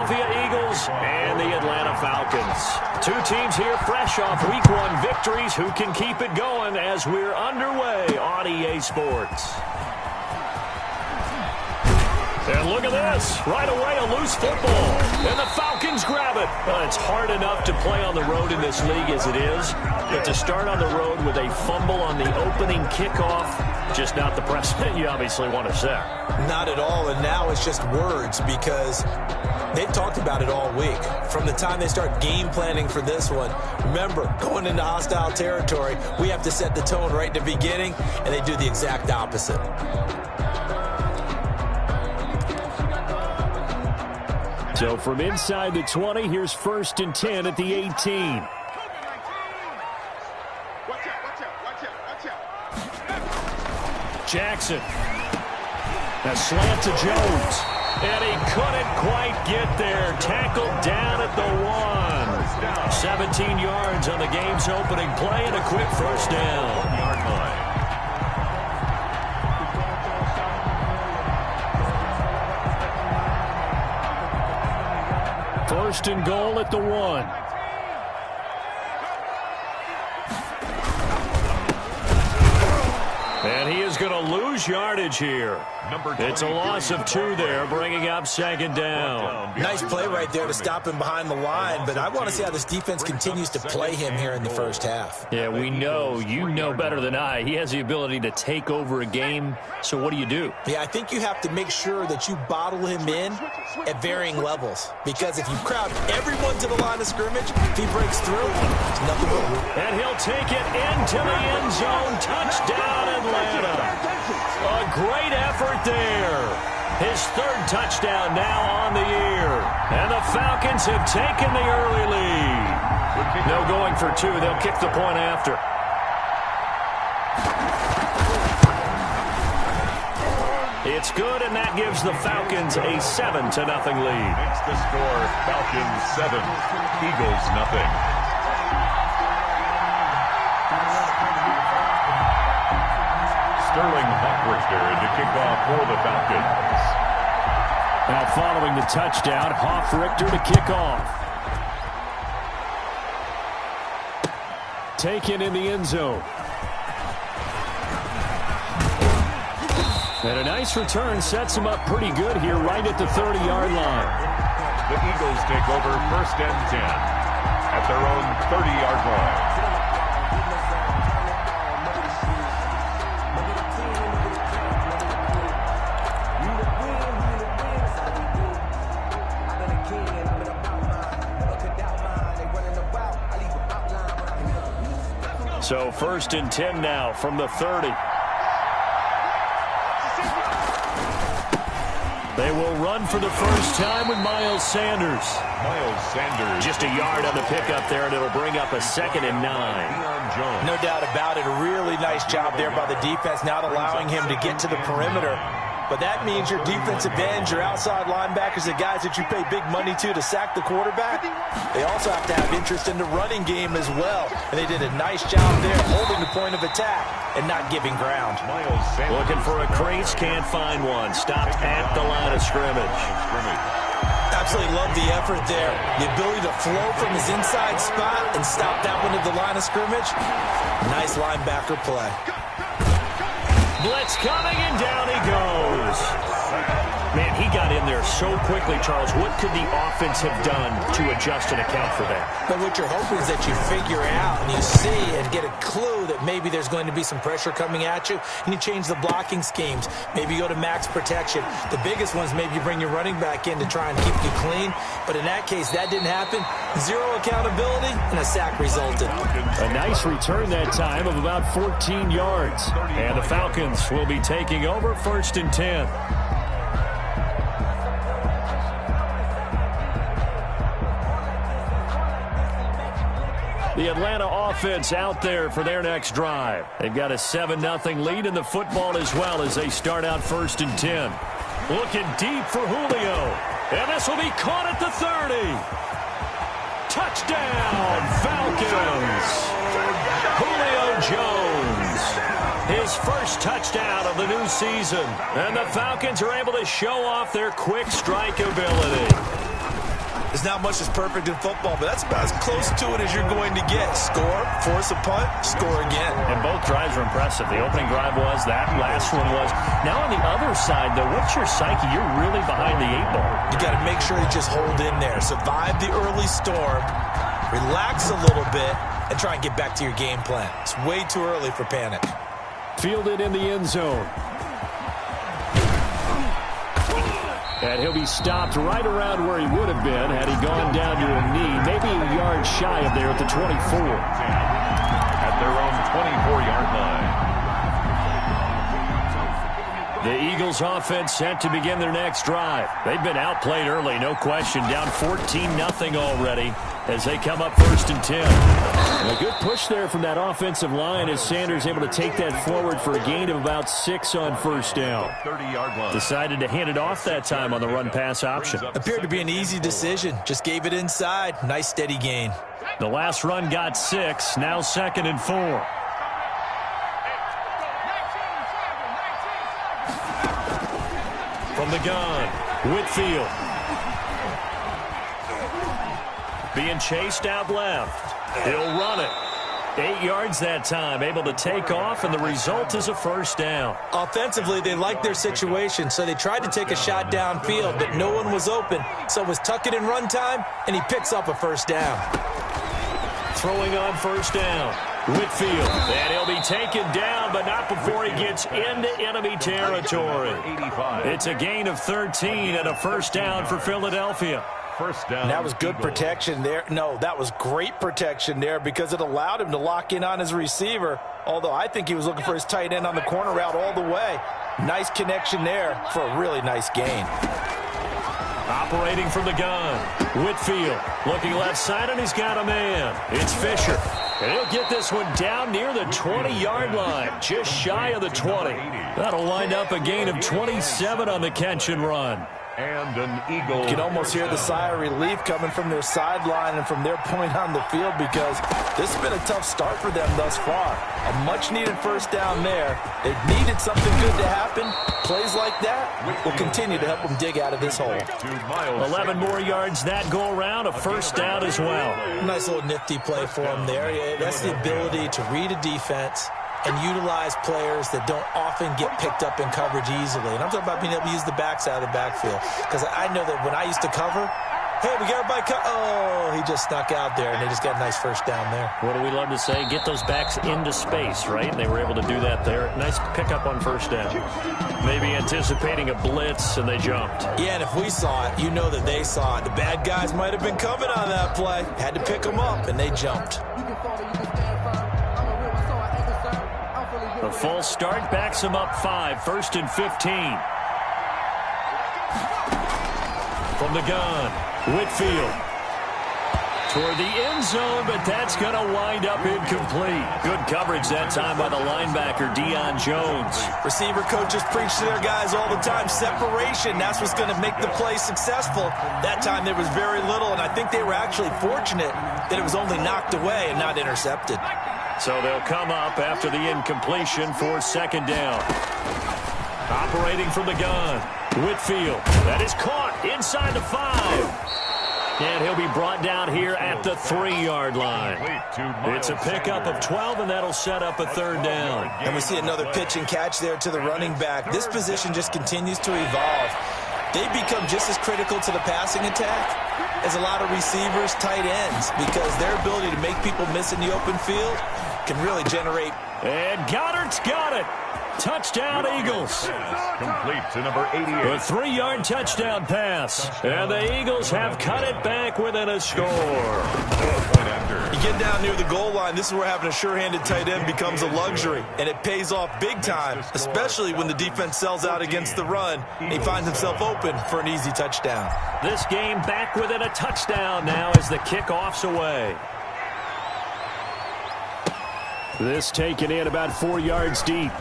Philadelphia Eagles and the Atlanta Falcons. Two teams here fresh off Week 1 victories who can keep it going as we're underway on EA Sports. And look at this. Right away, a loose football. And the Falcons grab it. Well, it's hard enough to play on the road in this league as it is. But to start on the road with a fumble on the opening kickoff, just not the precedent you obviously want to set. Not at all, and now it's just words because they've talked about it all week. From the time they start game planning for this one, remember, going into hostile territory, we have to set the tone right in the beginning, and they do the exact opposite. So from inside the 20, here's 1st and 10 at the 18. Jackson. A slant to Jones. And he couldn't quite get there. Tackled down at the 1. 17 yards on the game's opening play and a quick first down. 1-yard line. First and goal at the 1. And he is going to lose yardage here. It's a loss of 2 there, bringing up 2nd down. Nice play right there to stop him behind the line, but I want to see how this defense continues to play him here in the first half. Yeah, we know. You know better than I. He has the ability to take over a game, so what do you do? Yeah, I think you have to make sure that you bottle him in at varying levels, because if you crowd everyone to the line of scrimmage, if he breaks through, it's nothing but... And he'll take it into the end zone. Touchdown, Atlanta. A great effort there. His 3rd touchdown now on the year. And the Falcons have taken the early lead. No going for 2. They'll kick the point after. It's good, and that gives the Falcons a 7-0 lead. Makes the score Falcons 7, Eagles 0. Sterling Hoffrichter to kick off for the Falcons. Now following the touchdown, Hoffrichter to kick off. Taken in the end zone. And a nice return sets him up pretty good here right at the 30-yard line. The Eagles take over 1st and 10 at their own 30-yard line. So 1st and 10 now from the 30. They will run for the first time with Miles Sanders. Miles Sanders. Just a yard on the pickup there, and it'll bring up a 2nd and 9. No doubt about it. A really nice job there by the defense, not allowing him to get to the perimeter. But that means your defensive ends, your outside linebackers, the guys that you pay big money to sack the quarterback, they also have to have interest in the running game as well. And they did a nice job there holding the point of attack and not giving ground. Looking for a crease, can't find one. Stopped at the line of scrimmage. Absolutely love the effort there. The ability to flow from his inside spot and stop that one at the line of scrimmage. Nice linebacker play. Blitz coming, and down he goes. Man, he got in there so quickly, Charles. What could the offense have done to adjust and account for that? But what you're hoping is that you figure out and you see and get a clue that maybe there's going to be some pressure coming at you, and you change the blocking schemes. Maybe you go to max protection. The biggest ones, maybe you bring your running back in to try and keep you clean. But in that case, that didn't happen. 0 accountability, and a sack resulted. A nice return that time of about 14 yards. And the Falcons will be taking over 1st and 10. The Atlanta offense out there for their next drive. They've got a 7-0 lead in the football as well as they start out 1st and 10. Looking deep for Julio. And this will be caught at the 30. Touchdown, Falcons. Julio Jones. His first touchdown of the new season. And the Falcons are able to show off their quick strike ability. There's not much that's perfect in football, but that's about as close to it as you're going to get. Score, force a punt, score again. And both drives were impressive. The opening drive was, that last one was. Now on the other side, though, what's your psyche? You're really behind the 8-ball. You got to make sure you just hold in there. Survive the early storm, relax a little bit, and try and get back to your game plan. It's way too early for panic. Fielded in the end zone. And he'll be stopped right around where he would have been had he gone down to a knee, maybe a yard shy of there at the 24. At their own 24-yard line. The Eagles offense set to begin their next drive. They've been outplayed early, no question, down 14-0 already as they come up 1st and 10. And a good push there from that offensive line as Sanders able to take that forward for a gain of about 6 on 1st down. 30-yard line. Decided to hand it off that time on the run-pass option. Appeared to be an easy decision. Just gave it inside. Nice steady gain. The last run got 6, now 2nd and 4. From the gun, Whitfield. Being chased out left. He'll run it. 8 yards that time, able to take off, and the result is a 1st down. Offensively, they liked their situation, so they tried to take a shot downfield, but no one was open. So it was tuck it in run time, and he picks up a 1st down. Throwing on 1st down. Whitfield, and he'll be taken down, but not before he gets into enemy territory. It's a gain of 13 and a 1st down for Philadelphia. 1st down. And that was good protection there. No, that was great protection there because it allowed him to lock in on his receiver, although I think he was looking for his tight end on the corner route all the way. Nice connection there for a really nice gain. Operating from the gun, Whitfield looking left side, and he's got a man. It's Fisher. And he'll get this one down near the 20-yard line, just shy of the 20. That'll wind up a gain of 27 on the catch and run. And an Eagle. You can almost hear the sigh of relief coming from their sideline and from their point on the field because this has been a tough start for them thus far. A much-needed 1st down there. They've needed something good to happen. Plays like that will continue to help them dig out of this hole. 11 more yards that go around, a 1st down as well. Nice little nifty play for them there. Yeah, that's the ability to read a defense and utilize players that don't often get picked up in coverage easily. And I'm talking about being able to use the backside of the backfield. Because I know that when I used to cover, hey, we got everybody oh, he just snuck out there, and they just got a nice 1st down there. What do we love to say? Get those backs into space, right? And they were able to do that there. Nice pickup on 1st down. Maybe anticipating a blitz, and they jumped. Yeah, and if we saw it, you know that they saw it. The bad guys might have been coming on that play. Had to pick them up, and they jumped. A full start backs him up 5, 1st and 15. From the gun, Whitfield. Toward the end zone, but that's going to wind up incomplete. Good coverage that time by the linebacker, Deion Jones. Receiver coaches preach to their guys all the time. Separation, that's what's going to make the play successful. That time there was very little, and I think they were actually fortunate that it was only knocked away and not intercepted. So they'll come up after the incompletion for 2nd down. Operating from the gun, Whitfield. That is caught inside the 5. And he'll be brought down here at the 3-yard line. It's a pickup of 12, and that'll set up a 3rd down. And we see another pitch and catch there to the running back. This position just continues to evolve. They become just as critical to the passing attack as a lot of receivers, tight ends, because their ability to make people miss in the open field can really generate. And Goddard's got it. Touchdown, Eagles. Complete to number 88. A 3-yard touchdown pass. And the Eagles have cut it back within a score. You get down near the goal line, this is where having a sure-handed tight end becomes a luxury, and it pays off big time, especially when the defense sells out against the run, and he finds himself open for an easy touchdown. This game back within a touchdown now as the kickoff's away. This taken in about 4 yards deep.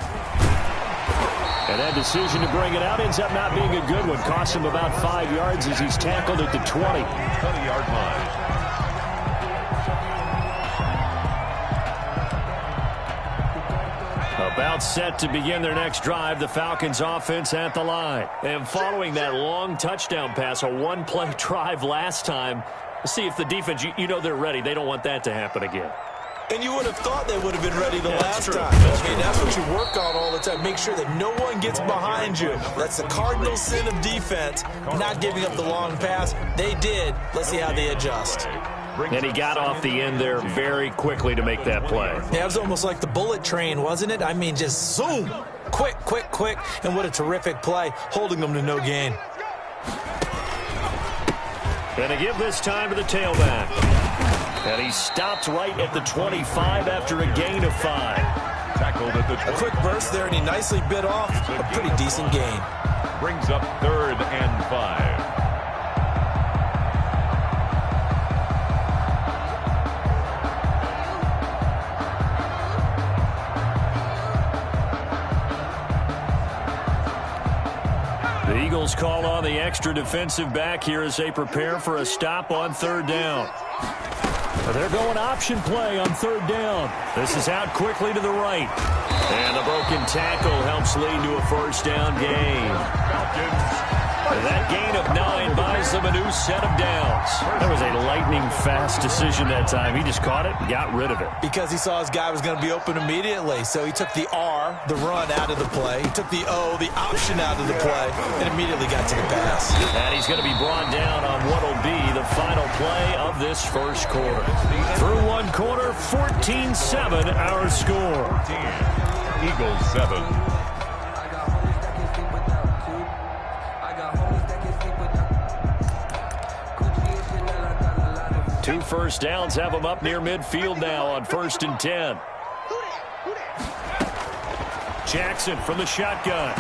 And that decision to bring it out ends up not being a good one. Costs him about 5 yards as he's tackled at the 20. 20-yard line. About set to begin their next drive, the Falcons offense at the line. And following that long touchdown pass, a one-play drive last time, see if the defense, you know they're ready. They don't want that to happen again. And you would have thought they would have been ready the last time. That's what you work on all the time. Make sure that no one gets behind you. That's the cardinal sin of defense, not giving up the long pass. They did. Let's see how they adjust. And he got off the end there very quickly to make that play. Yeah, it was almost like the bullet train, wasn't it? I mean, just zoom. Quick, quick, quick. And what a terrific play, holding them to no gain. Going to give this time to the tailback. And he stopped right at the 25 after a gain of 5. Tackled at the 20. A quick burst there, and he nicely bit off a pretty decent gain. Brings up 3rd and 5. The Eagles call on the extra defensive back here as they prepare for a stop on 3rd down. They're going option play on 3rd down. This is out quickly to the right. And the broken tackle helps lead to a 1st down gain. And that gain of 9 buys them a new set of downs. That was a lightning-fast decision that time. He just caught it and got rid of it. Because he saw his guy was going to be open immediately. So he took the R, the run, out of the play. He took the O, the option, out of the play, and immediately got to the pass. And he's going to be brought down on what will be the final play of this first quarter. Through one quarter, 14-7 our score. Eagles 7. Two first downs have them up near midfield now on 1st and 10. Jackson from the shotgun.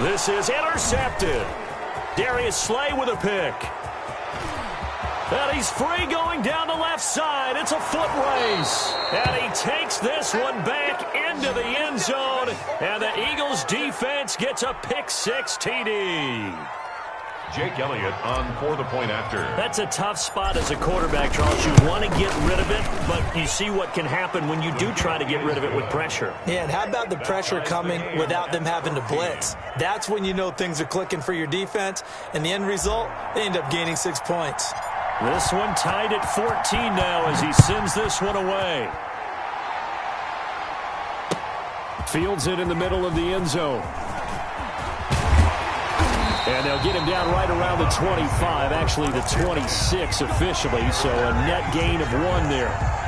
This is intercepted. Darius Slay with a pick. And he's free going down the left side. It's a foot race. And he takes this one back into the end zone. And the Eagles defense gets a pick-6 TD. Jake Elliott on for the point after. That's a tough spot as a quarterback, Charles. You want to get rid of it, but you see what can happen when you do try to get rid of it with pressure. Yeah, and how about the pressure coming without them having to blitz? That's when you know things are clicking for your defense, and the end result, they end up gaining 6 points. This one tied at 14 now as he sends this one away. Fields it in the middle of the end zone. And they'll get him down right around the 25, actually the 26 officially, so a net gain of 1 there.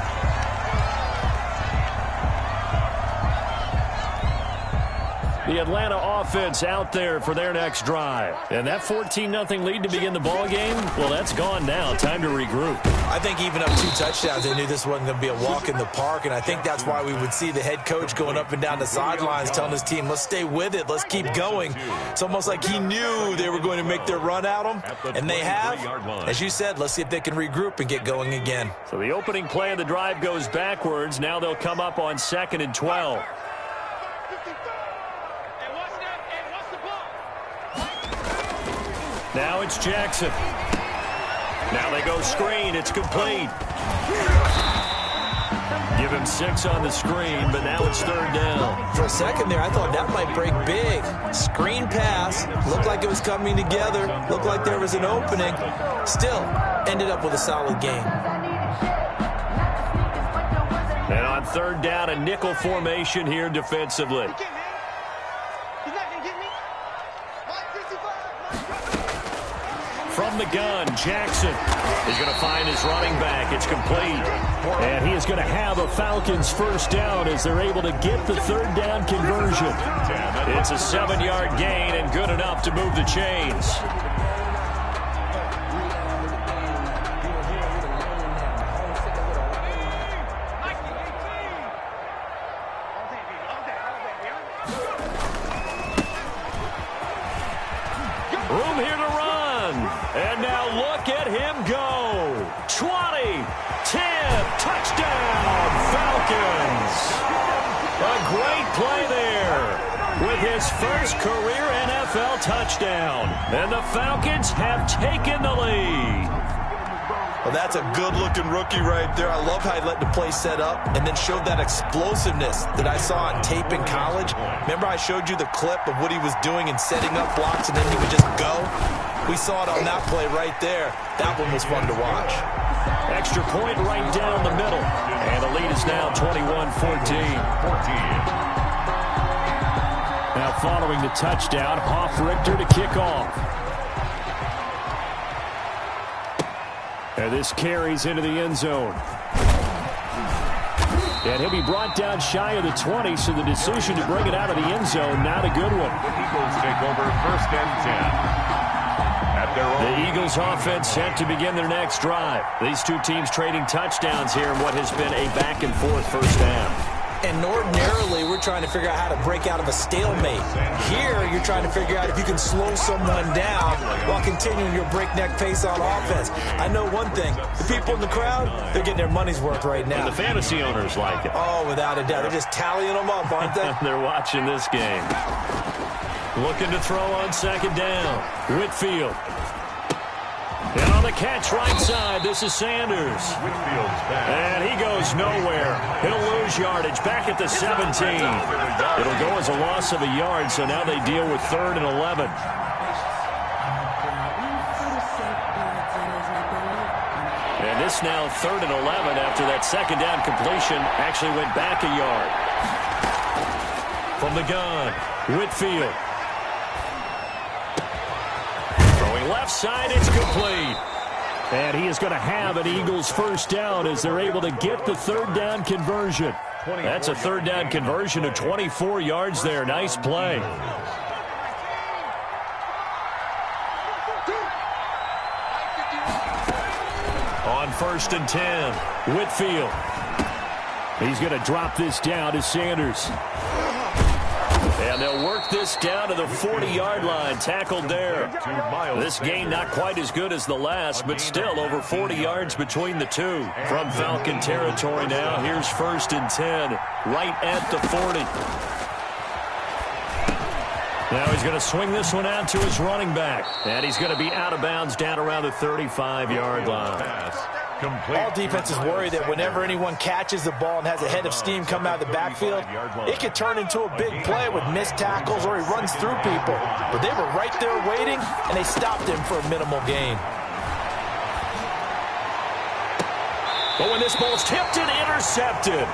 The Atlanta offense out there for their next drive. And that 14-0 lead to begin the ball game, well, that's gone now. Time to regroup. I think even up 2 touchdowns, they knew this wasn't going to be a walk in the park, and I think that's why we would see the head coach going up and down the sidelines telling his team, let's stay with it, let's keep going. It's almost like he knew they were going to make their run at him, and they have. As you said, let's see if they can regroup and get going again. So the opening play of the drive goes backwards. Now they'll come up on 2nd and 12. Now it's Jackson. Now they go screen. It's complete. Give him 6 on the screen, but now it's 3rd down. For a second there, I thought that might break big. Screen pass. Looked like it was coming together. Looked like there was an opening. Still, ended up with a solid game. And on 3rd down, a nickel formation here defensively. From the gun, Jackson is going to find his running back. It's complete. And he is going to have a Falcons 1st down as they're able to get the 3rd down conversion. It's a 7-yard gain and good enough to move the chains. Room here to run. And now look at him go. 20, 10, touchdown, Falcons. A great play there with his first career NFL touchdown. And the Falcons have taken the lead. Well, that's a good-looking rookie right there. I love how he let the play set up and then showed that explosiveness that I saw on tape in college. Remember I showed you the clip of what he was doing and setting up blocks, and then he would just go? We saw it on that play right there. That one was fun to watch. Extra point right down the middle. And the lead is now 21-14. Now following the touchdown, Hoff-Richter to kick off. And this carries into the end zone. And he'll be brought down shy of the 20, so the decision to bring it out of the end zone, not a good one. The Eagles take over 1st and 10. The Eagles offense set to begin their next drive. These two teams trading touchdowns here in what has been a back-and-forth first half. And ordinarily, we're trying to figure out how to break out of a stalemate. Here, you're trying to figure out if you can slow someone down while continuing your breakneck pace on offense. I know one thing. The people in the crowd, they're getting their money's worth right now. And the fantasy owners like it. Oh, without a doubt. They're just tallying them up, aren't they? They're watching this game. Looking to throw on 2nd down. Whitfield. And on the catch right side, this is Sanders. And he goes nowhere. He'll lose yardage back at the 17. It'll go as a loss of a yard, so now they deal with 3rd and 11. And this now 3rd and 11 after that 2nd down completion actually went back a yard. From the gun, Whitfield. Left side, it's complete. And he is going to have an Eagles 1st down as they're able to get the 3rd down conversion. That's a 3rd down conversion of 24 yards there. Nice play. On 1st and 10, Whitfield. He's going to drop this down to Sanders. And they'll work this down to the 40-yard line. Tackled there. This gain not quite as good as the last, but still over 40 yards between the two. From Falcon territory now, here's 1st and 10, right at the 40. Now he's going to swing this one out to his running back. And he's going to be out of bounds down around the 35-yard line. All defenses worry that whenever anyone catches the ball and has a head of steam come out of the backfield, it could turn into a big play with missed tackles or he runs through people. But they were right there waiting, and they stopped him for a minimal gain. But when this ball's tipped and intercepted.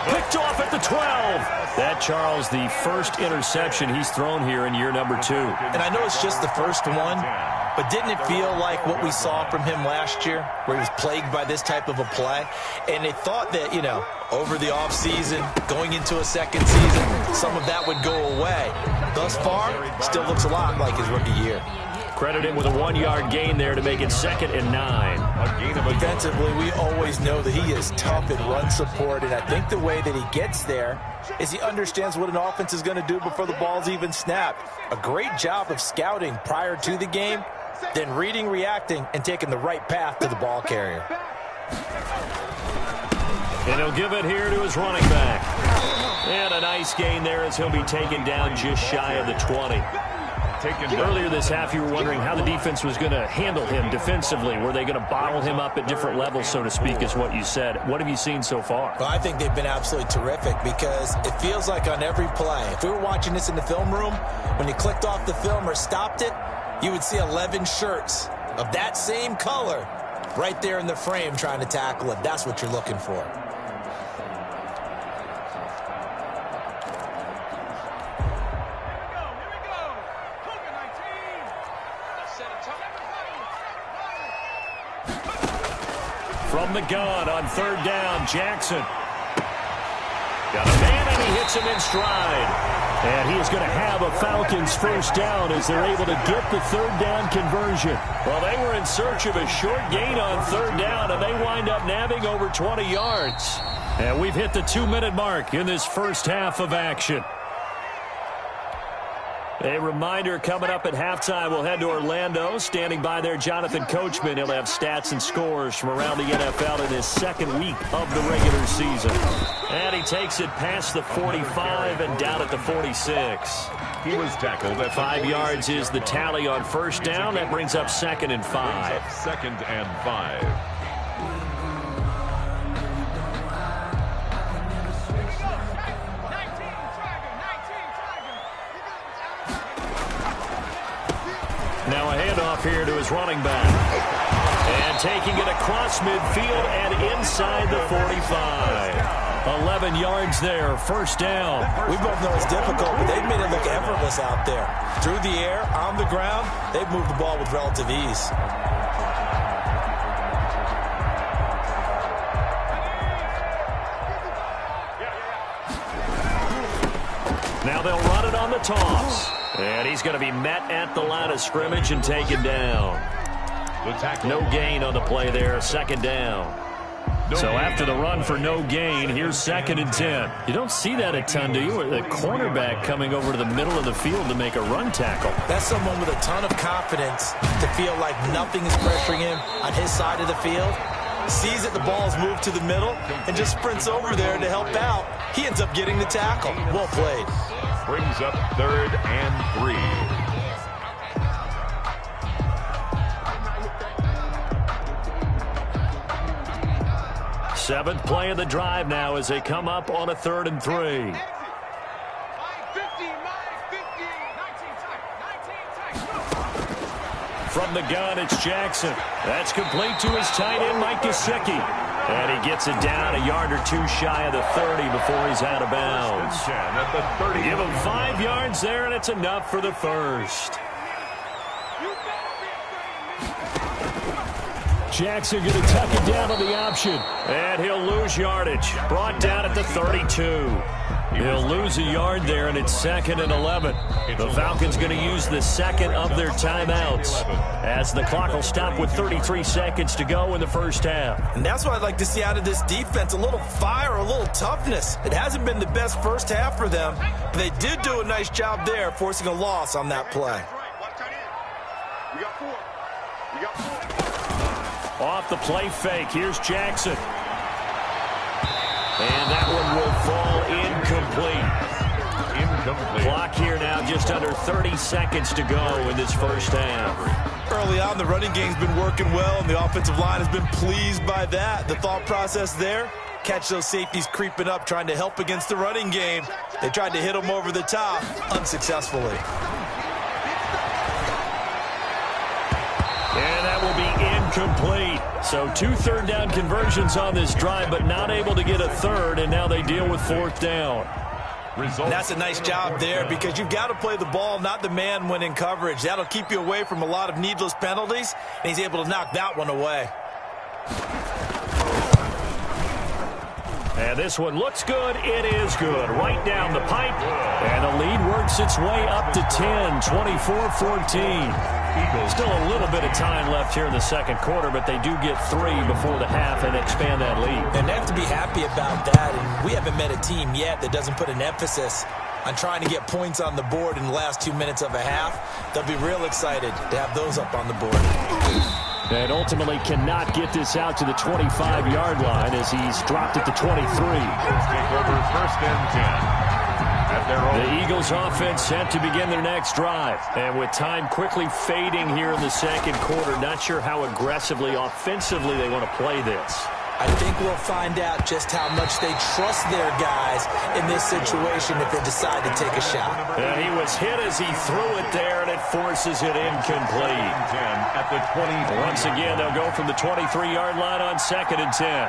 Picked off at the 12. That, Charles, the first interception he's thrown here in year number 2. And I know it's just the first one, but didn't it feel like what we saw from him last year, where he was plagued by this type of a play? And they thought that, you know, over the offseason, going into a second season, some of that would go away. Thus far, still looks a lot like his rookie year. Credit him with a 1-yard gain there to make it 2nd and 9. Defensively, we always know that he is tough in run support, and I think the way that he gets there is he understands what an offense is going to do before the ball's even snapped. A great job of scouting prior to the game, then reading, reacting, and taking the right path to the ball carrier. And he'll give it here to his running back. And a nice gain there as he'll be taken down just shy of the 20. Earlier this half, you were wondering how the defense was going to handle him defensively. Were they going to bottle him up at different levels, so to speak, is what you said. What have you seen so far? Well, I think they've been absolutely terrific because it feels like on every play, if we were watching this in the film room, when you clicked off the film or stopped it, you would see 11 shirts of that same color right there in the frame trying to tackle it. That's what you're looking for. From the gun on 3rd down, Jackson. Got a man, and he hits him in stride. And he is going to have a Falcons 1st down as they're able to get the 3rd down conversion. Well, they were in search of a short gain on 3rd down, and they wind up nabbing over 20 yards. And we've hit the 2-minute mark in this first half of action. A reminder, coming up at halftime, we'll head to Orlando. Standing by there, Jonathan Coachman. He'll have stats and scores from around the NFL in his 2nd week of the regular season. And he takes it past the 45 and down at the 46. He was tackled at 5 yards is the tally on first down. That brings up 2nd and 5. 2nd and 5. Now a handoff here to his running back. And taking it across midfield and inside the 45. 11 yards there, first down. We both know it's difficult, but they've made it look effortless out there. Through the air, on the ground, they've moved the ball with relative ease. Now they'll run it on the toss. And he's going to be met at the line of scrimmage and taken down. No gain on the play there, 2nd down. So after the run for no gain, here's 2nd and 10. You don't see that a ton, do you? The cornerback coming over to the middle of the field to make a run tackle. That's someone with a ton of confidence to feel like nothing is pressuring him on his side of the field. Sees that the ball's moved to the middle and just sprints over there to help out. He ends up getting the tackle. Well played. Brings up 3rd and 3. Seventh play of the drive now as they come up on a 3rd and 3. From the gun, it's Jackson. That's complete to his tight end, Mike Gesicki. And he gets it down a yard or two shy of the 30 before he's out of bounds. Give him 5 yards there, and it's enough for the first. Jackson going to tuck it down on the option. And he'll lose yardage. Brought down at the 32. He'll lose a yard there, and it's 2nd and 11. The Falcons going to use the second of their timeouts as the clock will stop with 33 seconds to go in the first half. And that's what I'd like to see out of this defense, a little fire, a little toughness. It hasn't been the best first half for them, but they did do a nice job there, forcing a loss on that play. We got 4. We got 4. Off the play fake, here's Jackson. And that one will fall incomplete. Clock here now, just under 30 seconds to go in this first half. Early on, the running game's been working well, and the offensive line has been pleased by that. The thought process there, catch those safeties creeping up, trying to help against the running game. They tried to hit them over the top, unsuccessfully. And that will be incomplete. So 2 third down conversions on this drive, but not able to get a third, and now they deal with 4th down. And that's a nice job there because you've got to play the ball, not the man when in coverage. That'll keep you away from a lot of needless penalties, and he's able to knock that one away. And this one looks good. It is good. Right down the pipe. And the lead works its way up to 10, 24-14. Still a little bit of time left here in the second quarter, but they do get 3 before the half and expand that lead. And they have to be happy about that. And we haven't met a team yet that doesn't put an emphasis on trying to get points on the board in the last 2 minutes of a half. They'll be real excited to have those up on the board. And ultimately cannot get this out to the 25-yard line as he's dropped it to 23. Take over 1st and 10. The Eagles offense set to begin their next drive. And with time quickly fading here in the second quarter, not sure how aggressively, offensively they want to play this. I think we'll find out just how much they trust their guys in this situation if they decide to take a shot. And he was hit as he threw it there, and it forces it incomplete. At the 20. Once again, they'll go from the 23-yard line on 2nd and 10.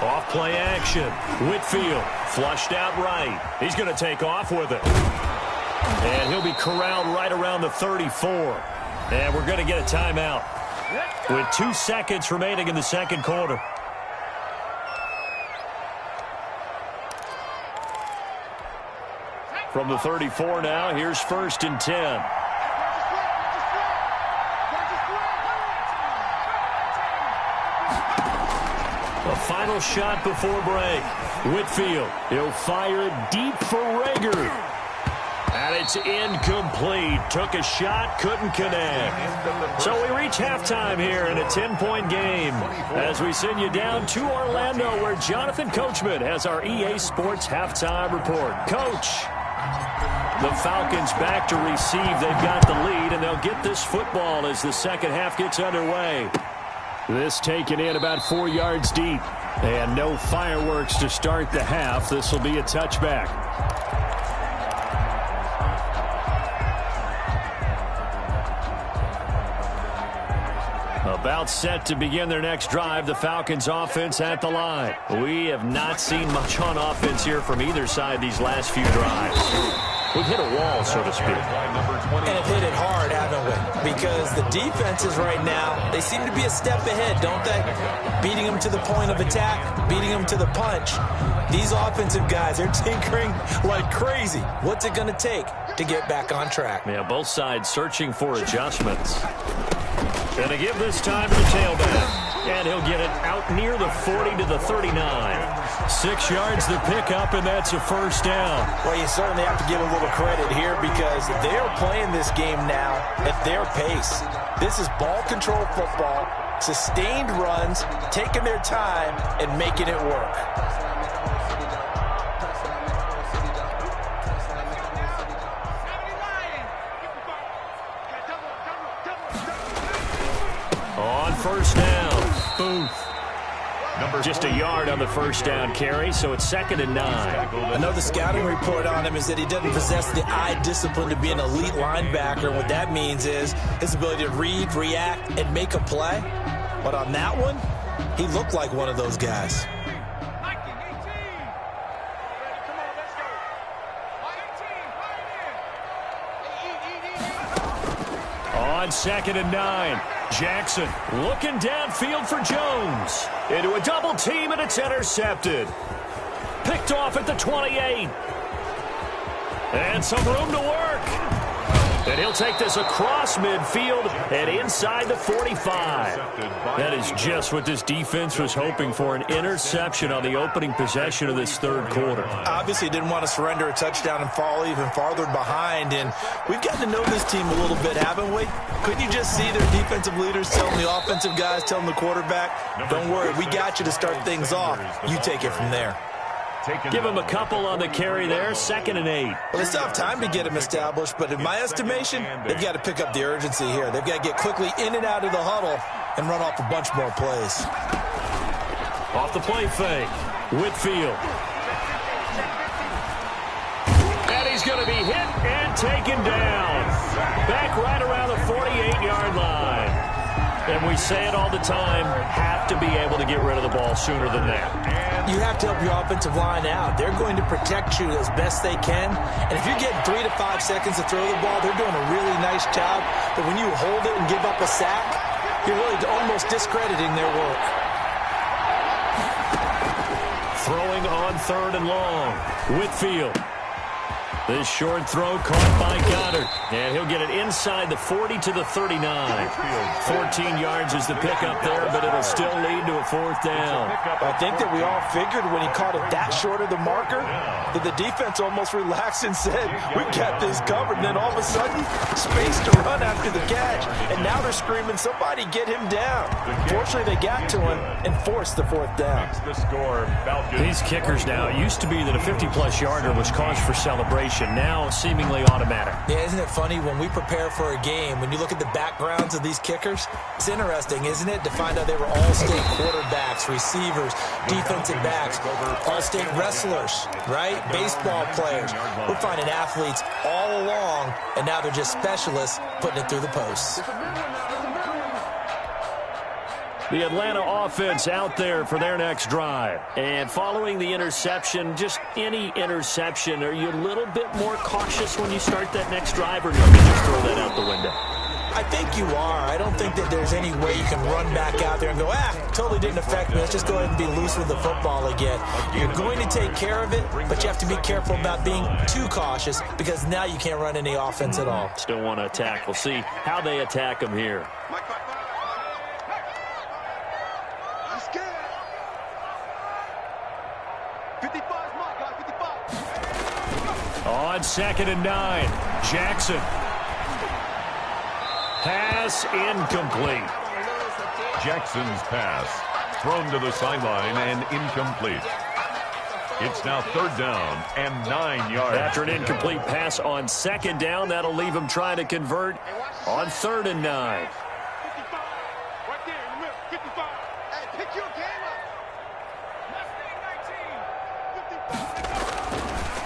Off play action. Whitfield flushed out right. He's going to take off with it. And he'll be corralled right around the 34. And we're going to get a timeout with 2 seconds remaining in the second quarter. From the 34 now, here's 1st and 10. A final shot before break. Whitfield, he'll fire it deep for Rager. And it's incomplete. Took a shot, couldn't connect. So we reach halftime here in a 10-point game as we send you down to Orlando, where Jonathan Coachman has our EA Sports halftime report. Coach, the Falcons back to receive. They've got the lead, and they'll get this football as the second half gets underway. This taken in about 4 yards deep. And no fireworks to start the half. This will be a touchback. About set to begin their next drive, the Falcons offense at the line. We have not seen much on offense here from either side these last few drives. We've hit a wall, so to speak. And have hit it hard, haven't we? Because the defenses right now, they seem to be a step ahead, don't they? Beating them to the point of attack, beating them to the punch. These offensive guys, they're tinkering like crazy. What's it going to take to get back on track? Yeah, both sides searching for adjustments. Gonna give this time to the tailback. And he'll get it out near the 40 to the 39. 6 yards to pick up, and that's a first down. Well, you certainly have to give a little credit here because they're playing this game now at their pace. This is ball control football, sustained runs, taking their time, and making it work. On first down, Booth. Just a yard on the first down carry, so it's 2nd and 9. I know the scouting report on him is that he doesn't possess the eye discipline to be an elite linebacker. And what that means is his ability to read, react, and make a play. But on that one, he looked like one of those guys. On 2nd and 9. Jackson looking downfield for Jones. Into a double team, and it's intercepted. Picked off at the 28. And some room to work. And he'll take this across midfield and inside the 45. That is just what this defense was hoping for, an interception on the opening possession of this third quarter. Obviously didn't want to surrender a touchdown and fall even farther behind. And we've gotten to know this team a little bit, haven't we? Couldn't you just see their defensive leaders telling the offensive guys, telling the quarterback, don't worry, we got you to start things off. You take it from there. Give him a couple on the carry there, 2nd and 8. Well, they still have time to get him established, but in my estimation, they've got to pick up the urgency here. They've got to get quickly in and out of the huddle and run off a bunch more plays. Off the play fake, Whitfield. And he's going to be hit and taken down. Back right around the 48-yard line. And we say it all the time, have to be able to get rid of the ball sooner than that. You have to help your offensive line out. They're going to protect you as best they can. And if you're getting 3 to 5 seconds to throw the ball, they're doing a really nice job. But when you hold it and give up a sack, you're really almost discrediting their work. Throwing on 3rd and long. Whitfield. This short throw caught by Goddard. And he'll get it inside the 40 to the 39. 14 yards is the pickup there, but it'll still lead to a 4th down. I think that we all figured when he caught it that short of the marker that the defense almost relaxed and said, we've got this covered. And then all of a sudden, space to run after the catch. And now they're screaming, somebody get him down. Fortunately, they got to him and forced the 4th down. These kickers now, it used to be that a 50-plus yarder was cause for celebration. Now seemingly automatic. Yeah, isn't it funny when we prepare for a game, when you look at the backgrounds of these kickers, it's interesting, isn't it, to find out they were all-state quarterbacks, receivers, defensive backs, all-state wrestlers, right? Baseball players. We're finding athletes all along, and now they're just specialists putting it through the posts. The Atlanta offense out there for their next drive. And following the interception, just any interception, are you a little bit more cautious when you start that next drive, or do you just throw that out the window? I think you are. I don't think that there's any way you can run back out there and go, totally didn't affect me. Let's just go ahead and be loose with the football again. You're going to take care of it, but you have to be careful about being too cautious because now you can't run any offense at all. Still want to attack. We'll see how they attack them here. On 2nd and 9, Jackson. Pass incomplete. Jackson's pass thrown to the sideline and incomplete. It's now 3rd down and 9 yards. After an incomplete pass on 2nd down, that'll leave him trying to convert on 3rd and 9. 55. Right there in the middle. 55. Hey, pick your game up.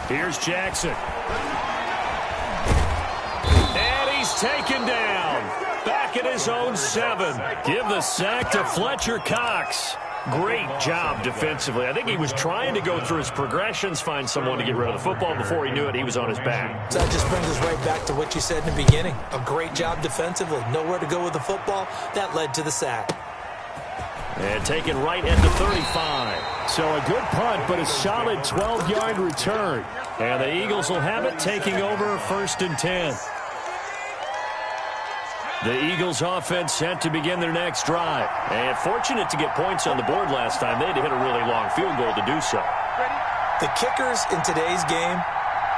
Here's Jackson. And he's taken down. Back at his own 7. Give the sack to Fletcher Cox. Great job defensively. I think he was trying to go through his progressions, find someone to get rid of the football. Before he knew it, he was on his back. So that just brings us right back to what you said in the beginning. A great job defensively. Nowhere to go with the football. That led to the sack. And taken right at the 35. So a good punt, but a solid 12-yard return. And the Eagles will have it, taking over 1st and 10. The Eagles offense set to begin their next drive. And fortunate to get points on the board last time. They had to hit a really long field goal to do so. The kickers in today's game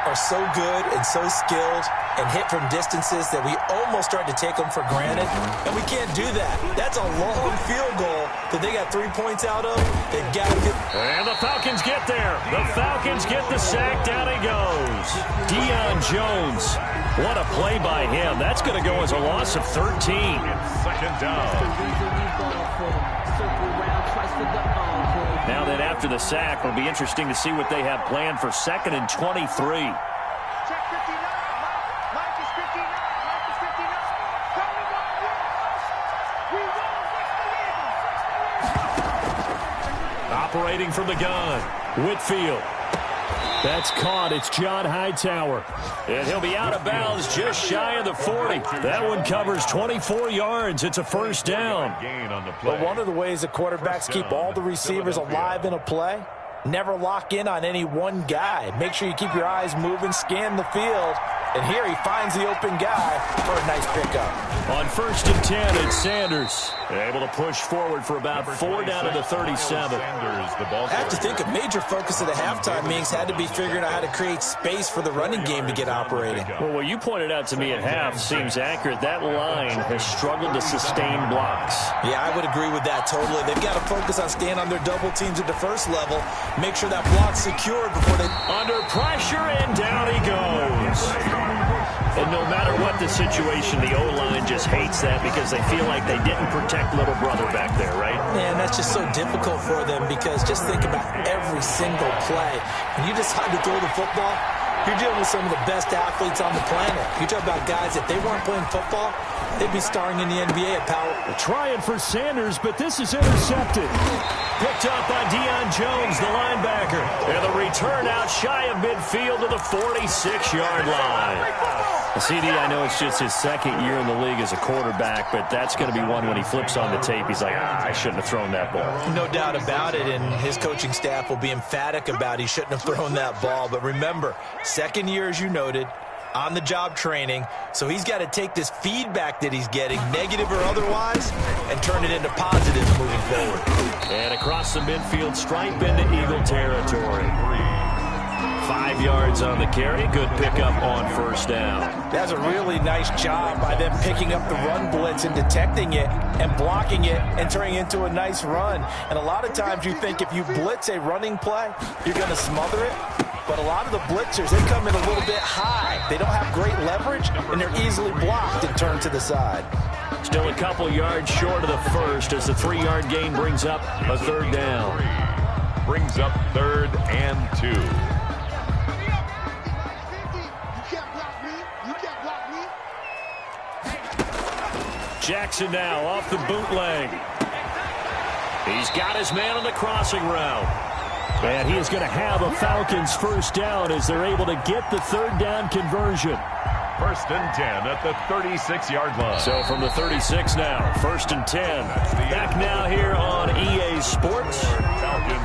are so good and so skilled and hit from distances that we almost start to take them for granted. And we can't do that. That's a long field goal that they got 3 points out of. They've got to get. And the Falcons get there. The Falcons get the sack. Down he goes. Deion Jones. What a play by him. That's going to go as a loss of 13. 2nd down. Now then, after the sack, it'll be interesting to see what they have planned for 2nd and 23. Check 59. Mike is 59. Mike is 59. Tell me what we won. Operating from the gun, Whitfield. That's caught. It's John Hightower. And he'll be out of bounds just shy of the 40. That one covers 24 yards. It's a 1st down. Gain on the play. But one of the ways the quarterbacks keep all the receivers alive in a play, never lock in on any one guy. Make sure you keep your eyes moving, scan the field. And here he finds the open guy for a nice pickup. On 1st and 10, it's Sanders. Able to push forward for about 4 down to the 37. I have to think a major focus of the halftime meetings had to be figuring out how to create space for the running game to get operating. Well, what you pointed out to me at half seems accurate. That line has struggled to sustain blocks. Yeah, I would agree with that totally. They've got to focus on staying on their double teams at the first level. Make sure that block's secured before they... Under pressure, and down he goes. And no matter what the situation, the O-line just hates that because they feel like they didn't protect little brother back there, right? Man, that's just so difficult for them because just think about every single play. When you decide to throw the football, you're dealing with some of the best athletes on the planet. You talk about guys, if they weren't playing football, they'd be starring in the NBA at Powell. Trying for Sanders, but this is intercepted. Picked up by Deion Jones, the linebacker. And the return out shy of midfield to the 46-yard line. CD, I know it's just his 2nd year in the league as a quarterback, but that's going to be one when he flips on the tape. He's like, I shouldn't have thrown that ball. No doubt about it, and his coaching staff will be emphatic about he shouldn't have thrown that ball. But remember, 2nd year, as you noted, on-the-job training, so he's got to take this feedback that he's getting, negative or otherwise, and turn it into positives moving forward. And across the midfield stripe into Eagle territory. 5 yards on the carry. Good pickup on 1st down. That's a really nice job by them picking up the run blitz and detecting it and blocking it and turning it into a nice run. And a lot of times you think if you blitz a running play, you're going to smother it. But a lot of the blitzers, they come in a little bit high. They don't have great leverage, and they're easily blocked and turned to the side. Still a couple yards short of the 1st as the 3-yard gain brings up a 3rd down. Brings up 3rd and 2. Jackson now off the bootleg. He's got his man on the crossing route. And he is going to have a Falcons 1st down as they're able to get the 3rd down conversion. 1st and 10 at the 36-yard line. So from the 36 now, 1st and 10. Back now here on EA Sports.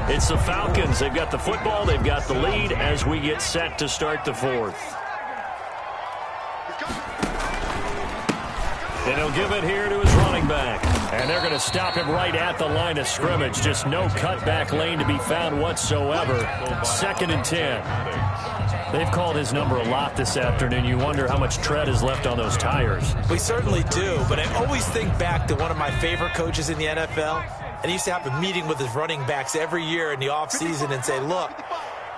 It's the Falcons. They've got the football. They've got the lead as we get set to start the 4th. And he'll give it here to his running back. And they're going to stop him right at the line of scrimmage. Just no cutback lane to be found whatsoever. 2nd and 10. They've called his number a lot this afternoon. You wonder how much tread is left on those tires. We certainly do, but I always think back to one of my favorite coaches in the NFL, and he used to have a meeting with his running backs every year in the offseason and say, look,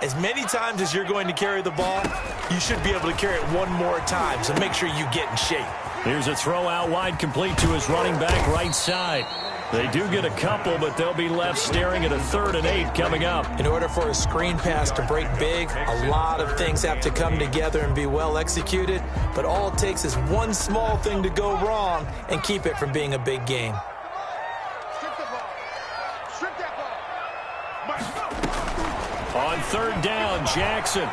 as many times as you're going to carry the ball, you should be able to carry it one more time, so make sure you get in shape. Here's a throw out wide, complete to his running back right side. They do get a couple, but they'll be left staring at a 3rd and 8 coming up. In order for a screen pass to break big, a lot of things have to come together and be well executed, but all it takes is one small thing to go wrong and keep it from being a big game. On 3rd down, Jackson.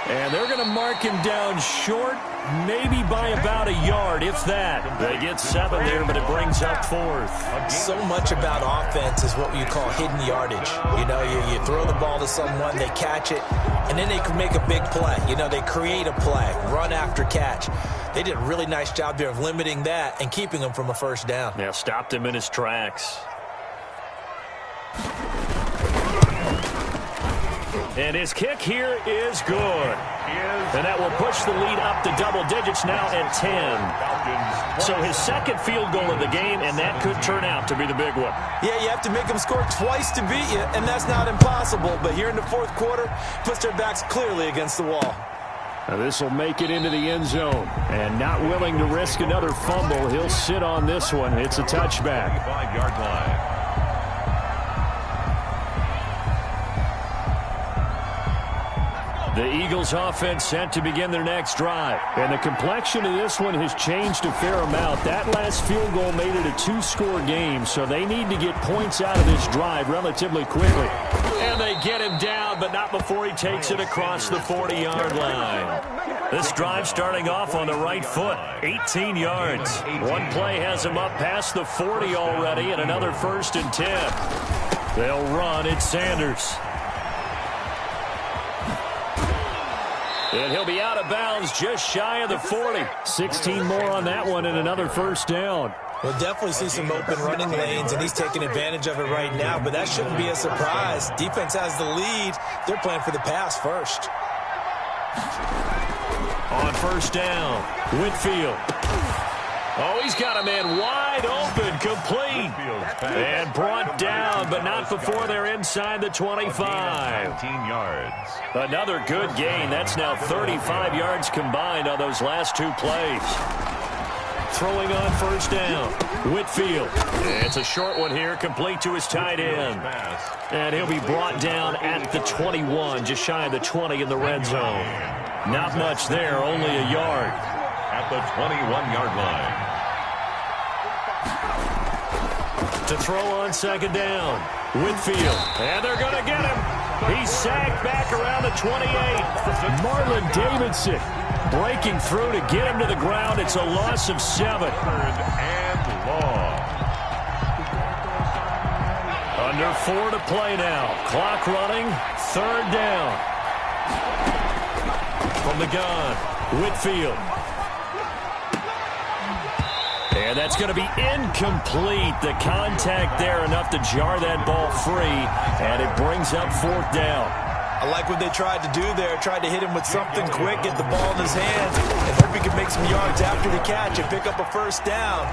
And they're going to mark him down short, maybe by about a yard, if that. They get 7 there, but it brings up 4th. So much about offense is what you call hidden yardage. You know, you throw the ball to someone, they catch it, and then they can make a big play. You know, they create a play, run after catch. They did a really nice job there of limiting that and keeping him from a 1st down. Yeah, stopped him in his tracks. And his kick here is good. And that will push the lead up to double digits now at 10. So his 2nd field goal of the game, and that could turn out to be the big one. Yeah, you have to make them score twice to beat you, and that's not impossible. But here in the 4th quarter, puts their backs clearly against the wall. Now this will make it into the end zone. And not willing to risk another fumble, he'll sit on this one. It's a touchback. 5-yard line. The Eagles offense set to begin their next drive. And the complexion of this one has changed a fair amount. That last field goal made it a 2-score game, so they need to get points out of this drive relatively quickly. And they get him down, but not before he takes it across the 40-yard line. This drive starting off on the right foot, 18 yards. One play has him up past the 40 already, and another 1st and 10. They'll run. It's Sanders. And he'll be out of bounds just shy of the 40. 16 more on that one and another 1st down. We'll definitely see some open running lanes, and he's taking advantage of it right now, but that shouldn't be a surprise. Defense has the lead. They're playing for the pass first. On 1st down, Whitfield. Oh, he's got a man wide open, complete. And brought down, but not before they're inside the 25. 19 yards. Another good gain. That's now 35 yards combined on those last 2 plays. Throwing on 1st down, Whitfield. It's a short one here, complete to his tight end. And he'll be brought down at the 21, just shy of the 20 in the red zone. Not much there, only a yard. At the 21-yard line. To throw on 2nd down, Whitfield. And they're going to get him. He's sacked back around the 28. Marlon Davidson breaking through to get him to the ground. It's a loss of 7. 3rd and long. Under 4 to play now. Clock running. 3rd down. From the gun, Whitfield. And that's going to be incomplete. The contact there enough to jar that ball free, and it brings up 4th down. I like what they tried to do there. Tried to hit him with something quick, get the ball in his hands, and hope he could make some yards after the catch and pick up a 1st down.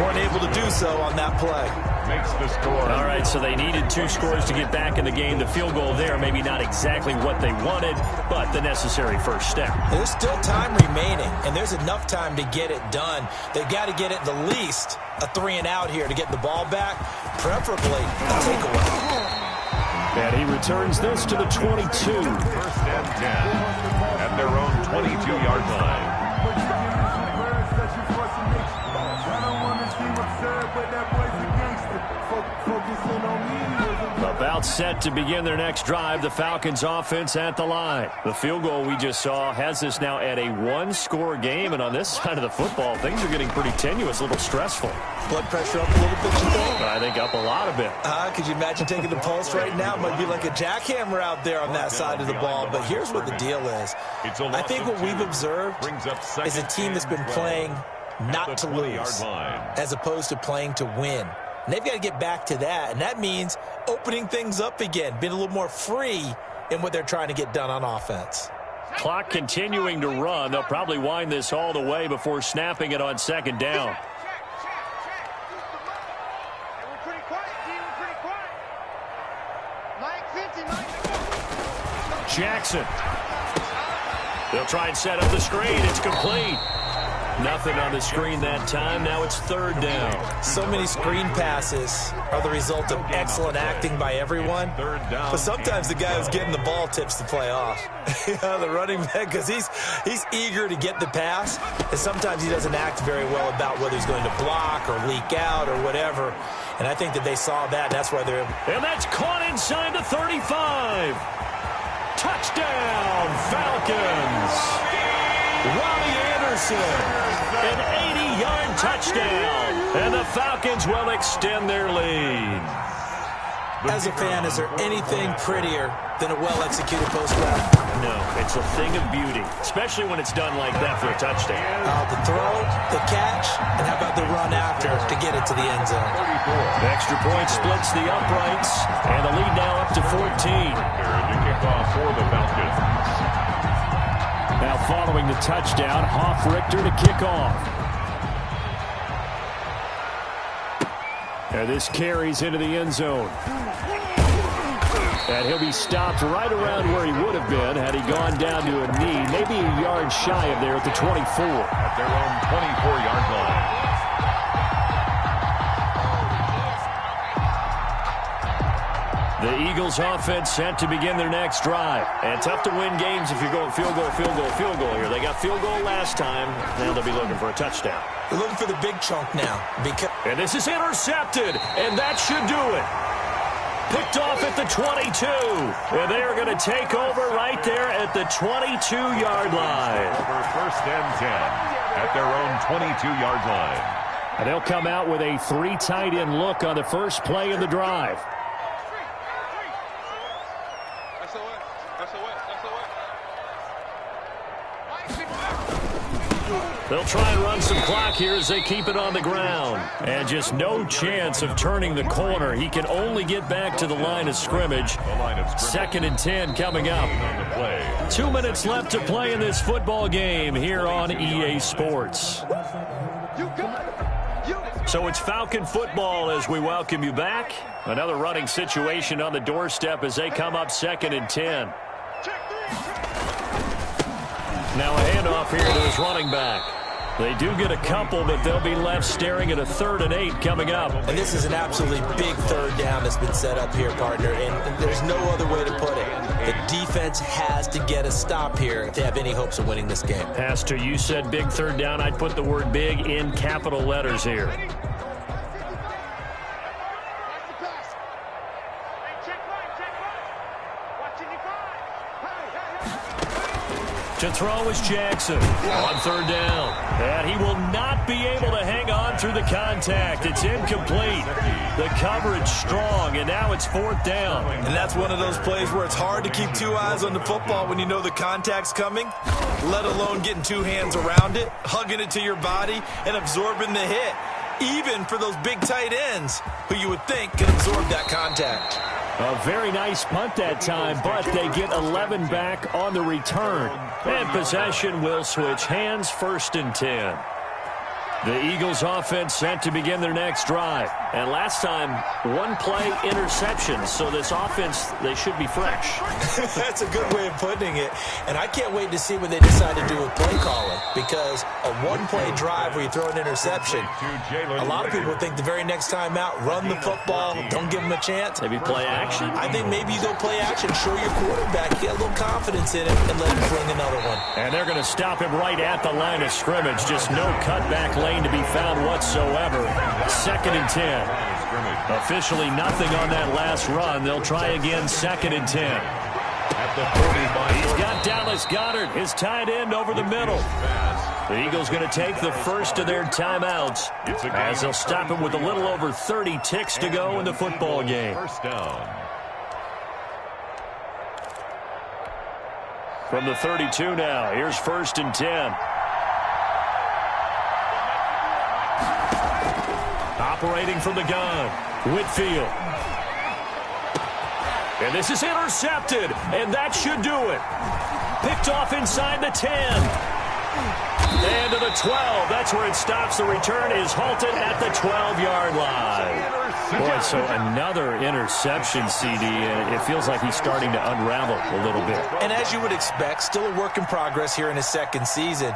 Weren't able to do so on that play. Makes the score. All right, so they needed 2 scores to get back in the game. The field goal there, maybe not exactly what they wanted, but the necessary 1st step. There's still time remaining, and there's enough time to get it done. They've got to get at the least a 3-and-out here to get the ball back, preferably a takeaway. And he returns this to the 22. 1st and 10 at their own 22-yard line. About set to begin their next drive. The Falcons offense at the line. The field goal we just saw has us now at a 1-score game, and on this side of the football, things are getting pretty tenuous, a little stressful. Blood pressure up a little bit, you think? I think up a lot of it. Could you imagine taking the pulse right now? It might be like a jackhammer out there on that side of the ball, but here's what the deal is. I think what we've observed is a team that's been playing not to lose as opposed to playing to win. And they've got to get back to that, and that means opening things up again, being a little more free in what they're trying to get done on offense. Clock continuing to run. They'll probably wind this all the way before snapping it on second down. Jackson. They'll try and set up the screen. It's complete. Nothing on the screen that time. Now it's third down. So many screen passes are the result of excellent acting by everyone. But sometimes the guy who's getting the ball tips the play off. The running back, because he's eager to get the pass. And sometimes he doesn't act very well about whether he's going to block or leak out or whatever. And I think that they saw that, and that's why they're... And that's caught inside the 35. Touchdown, Falcons. Robbie Anderson, an 80-yard touchdown. And the Falcons will extend their lead. As a fan, is there anything prettier than a well-executed post route? No, it's a thing of beauty, especially when it's done like that for a touchdown. The throw, the catch, and how about the run after to get it to the end zone? Extra point splits the uprights, and the lead now up to 14. To kick off for the Falcons. Now following the touchdown, Hoff-Richter to kick off. And this carries into the end zone. And he'll be stopped right around where he would have been had he gone down to a knee, maybe a yard shy of there at the 24. At their own 24-yard line. The Eagles offense set to begin their next drive. And tough to win games if you're going field goal, field goal, field goal here. They got field goal last time. Now they'll be looking for a touchdown. They're looking for the big chunk now. And this is intercepted, and that should do it. Picked off at the 22. And they are going to take over right there at the 22-yard line. Over first and 10 at their own 22-yard line. And they'll come out with a 3 tight end look on the first play of the drive. They'll try and run some clock here as they keep it on the ground. And just no chance of turning the corner. He can only get back to the line of scrimmage. Second and 10 coming up. 2 minutes left to play in this football game here on EA Sports. So it's Falcon football as we welcome you back. Another running situation on the doorstep as they come up second and 10. Now a handoff here to his running back. They do get a couple, but they'll be left staring at a 3rd and 8 coming up. And this is an absolutely big third down that's been set up here, partner, and there's no other way to put it. The defense has to get a stop here if they have any hopes of winning this game. Pastor, you said big third down. I'd put the word big in capital letters here. To throw is Jackson on third down. And he will not be able to hang on through the contact. It's incomplete. The coverage strong, and now it's 4th down. And that's one of those plays where it's hard to keep 2 eyes on the football when you know the contact's coming, let alone getting 2 hands around it, hugging it to your body, and absorbing the hit. Even for those big tight ends who you would think can absorb that contact. A very nice punt that time, but they get 11 back on the return. And possession will switch hands, 1st and 10. The Eagles offense set to begin their next drive. And last time, 1 play interception. So this offense, they should be fresh. That's a good way of putting it. And I can't wait to see what they decide to do with play calling. Because a 1-play drive where you throw an interception, a lot of people think the very next time out, run the football, don't give them a chance. Maybe play action? I think maybe you go play action, show your quarterback, get a little confidence in him, and let him fling another one. And they're going to stop him right at the line of scrimmage. Just no cutback lane to be found whatsoever. 2nd and 10. Officially nothing on that last run. They'll try again, 2nd and 10. At the 45. He's got Dallas Goedert, his tight end, over the middle. The Eagles going to take the first of their timeouts as they'll stop him with a little over 30 ticks to go in the football game. First down. From the 32 now, here's 1st and 10. Operating from the gun, Whitfield. And this is intercepted, and that should do it. Picked off inside the 10. And to the 12. That's where it stops. The return is halted at the 12-yard line. Boy, so another interception, CD, and it feels like he's starting to unravel a little bit. And as you would expect, still a work in progress here in his second season.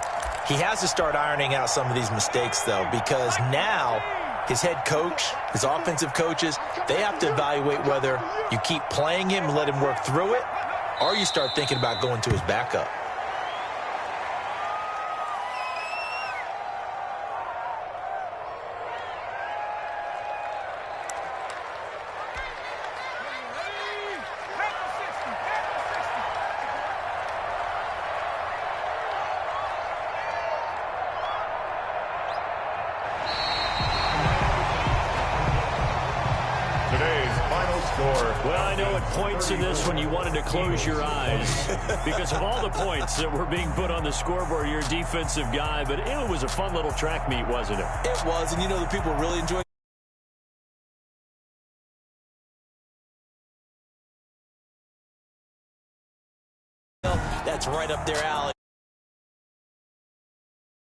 He has to start ironing out some of these mistakes, though, because now his head coach, his offensive coaches, they have to evaluate whether you keep playing him and let him work through it, or you start thinking about going to his backup. Well, I know at points in this one you wanted to close your eyes because of all the points that were being put on the scoreboard. You're a defensive guy, but it was a fun little track meet, wasn't it? It was, and you know the people really enjoyed. That's right up their alley.